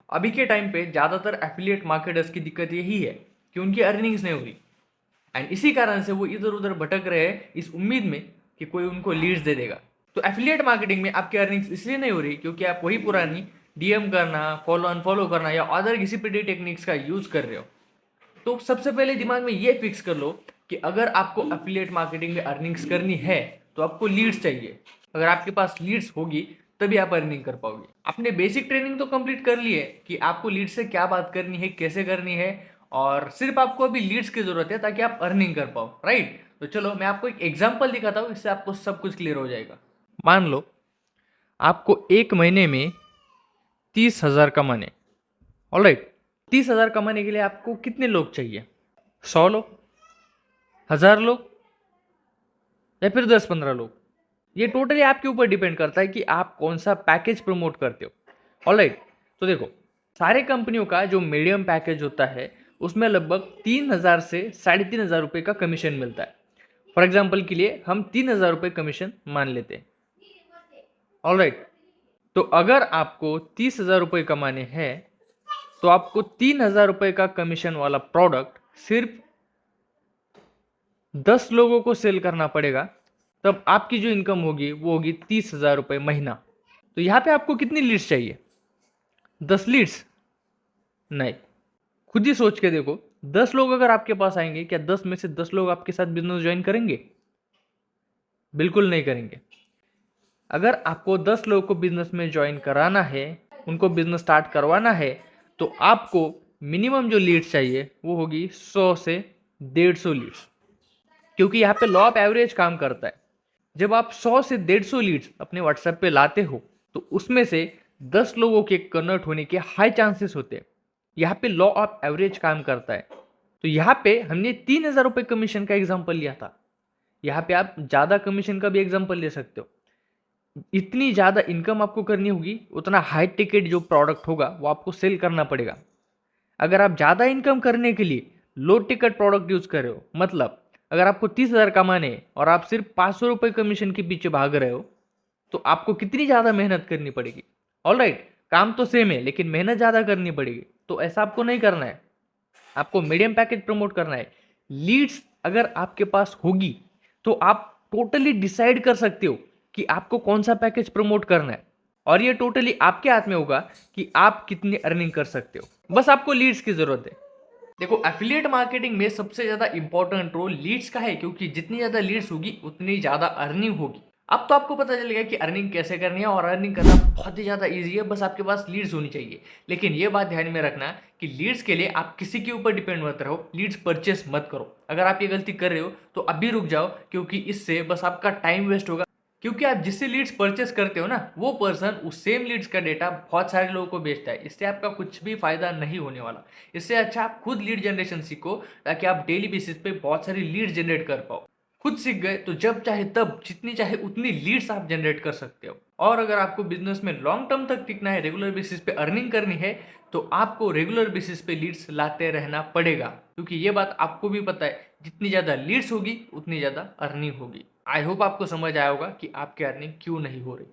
अभी के टाइम पे ज़्यादातर एफिलिएट मार्केटर्स की दिक्कत यही है कि उनकी अर्निंग्स नहीं हो रही, एंड इसी कारण से वो इधर उधर भटक रहे हैं इस उम्मीद में कि कोई उनको लीड्स दे देगा। तो एफिलिएट मार्केटिंग में आपकी अर्निंग्स इसलिए नहीं हो रही क्योंकि आप वही पुरानी डीएम करना, फॉलो अनफॉलो करना या अदर किसी पिटी टेक्निक्स का यूज कर रहे हो। तो सबसे पहले दिमाग में ये फिक्स कर लो कि अगर आपको एफिलिएट मार्केटिंग में अर्निंग्स करनी है तो आपको लीड्स चाहिए। अगर आपके पास लीड्स होगी तभी आप अर्निंग कर पाओगे। आपने बेसिक ट्रेनिंग तो कंप्लीट कर ली है कि आपको लीड्स से क्या बात करनी है, कैसे करनी है, और सिर्फ आपको अभी लीड्स की जरूरत है ताकि आप अर्निंग कर पाओ, राइट। तो चलो मैं आपको एक एग्जांपल दिखाता हूँ, इससे आपको सब कुछ क्लियर हो जाएगा। मान लो आपको एक महीने में 30,000 कमाने, ऑलराइट। 30,000 कमाने के लिए आपको कितने लोग चाहिए? 100 लोग, 1,000 लोग, या फिर 10-15 लोग? ये टोटली आपके ऊपर डिपेंड करता है कि आप कौन सा पैकेज प्रमोट करते हो, ऑलराइट। तो देखो, सारे कंपनियों का जो मीडियम पैकेज होता है उसमें लगभग 3,000 से 3,500 रुपये का कमीशन मिलता है। फॉर एग्जाम्पल के लिए हम 3,000 रुपये कमीशन मान लेते हैं, ऑलराइट। तो अगर आपको 30,000 रुपये कमाने हैं तो आपको 3,000 रुपये का कमीशन वाला प्रोडक्ट सिर्फ 10 लोगों को सेल करना पड़ेगा, तब आपकी जो इनकम होगी वो होगी 30,000 रुपये महीना। तो यहाँ पे आपको कितनी लीड्स चाहिए? 10 लीड्स? नहीं, खुद ही सोच के देखो, 10 लोग अगर आपके पास आएंगे, क्या 10 में से 10 लोग आपके साथ बिजनेस ज्वाइन करेंगे? बिल्कुल नहीं करेंगे। अगर आपको 10 लोगों को बिजनेस में ज्वाइन कराना है, उनको बिजनेस स्टार्ट करवाना है, तो आपको मिनिमम जो लीड्स चाहिए वो होगी 100 से 150 लीड्स, क्योंकि यहाँ पे लॉ ऑफ एवरेज काम करता है। जब आप 100 से 150 लीड्स अपने व्हाट्सएप पे लाते हो तो उसमें से 10 लोगों के कन्वर्ट होने के हाई चांसेस होते हैं। यहाँ पे लॉ ऑफ एवरेज काम करता है। तो यहाँ पे हमने 3,000 रुपये कमीशन का एग्जाम्पल लिया था, यहाँ पे आप ज़्यादा कमीशन का भी एग्जाम्पल ले सकते हो। इतनी ज़्यादा इनकम आपको करनी होगी, उतना हाई टिकट जो प्रोडक्ट होगा वो आपको सेल करना पड़ेगा। अगर आप ज़्यादा इनकम करने के लिए लो टिकट प्रोडक्ट यूज़ कर रहे हो, मतलब अगर आपको 30,000 कमाने हैं और आप सिर्फ 500 रुपये कमीशन के पीछे भाग रहे हो, तो आपको कितनी ज़्यादा मेहनत करनी पड़ेगी। ऑलराइट, काम तो सेम है लेकिन मेहनत ज़्यादा करनी पड़ेगी। तो ऐसा आपको नहीं करना है, आपको मीडियम पैकेज प्रमोट करना है। लीड्स अगर आपके पास होगी तो आप टोटली डिसाइड कर सकते हो कि आपको कौन सा पैकेज प्रमोट करना है, और ये टोटली आपके हाथ में होगा कि आप कितनी अर्निंग कर सकते हो। बस आपको लीड्स की जरूरत है। देखो, एफिलिएट मार्केटिंग में सबसे ज्यादा इंपॉर्टेंट रोल लीड्स का है, क्योंकि जितनी ज्यादा लीड्स होगी उतनी ज्यादा अर्निंग होगी। अब तो आपको पता चल गया कि अर्निंग कैसे करनी है, और अर्निंग करना बहुत ही ज्यादा इजी है, बस आपके पास लीड्स होनी चाहिए। लेकिन ये बात ध्यान में रखना कि लीड्स के लिए आप किसी के ऊपर डिपेंड मत रहो, लीड्स परचेस मत करो। अगर आप ये गलती कर रहे हो तो अभी रुक जाओ, क्योंकि इससे बस आपका टाइम वेस्ट होगा। क्योंकि आप जिससे लीड्स परचेस करते हो ना, वो पर्सन उस सेम लीड्स का डेटा बहुत सारे लोगों को बेचता है, इससे आपका कुछ भी फायदा नहीं होने वाला। इससे अच्छा आप खुद लीड जनरेशन सीखो, ताकि आप डेली बेसिस पे बहुत सारी लीड जनरेट कर पाओ। खुद सीख गए तो जब चाहे तब जितनी चाहे उतनी लीड्स आप जनरेट कर सकते हो। और अगर आपको बिजनेस में लॉन्ग टर्म तक टिकना है, रेगुलर बेसिस पे अर्निंग करनी है, तो आपको रेगुलर बेसिस पे लीड्स लाते रहना पड़ेगा, क्योंकि ये बात आपको भी पता है, जितनी ज़्यादा लीड्स होगी उतनी ज़्यादा अर्निंग होगी। आई होप आपको समझ आया होगा कि आपकी अर्निंग क्यों नहीं हो रही।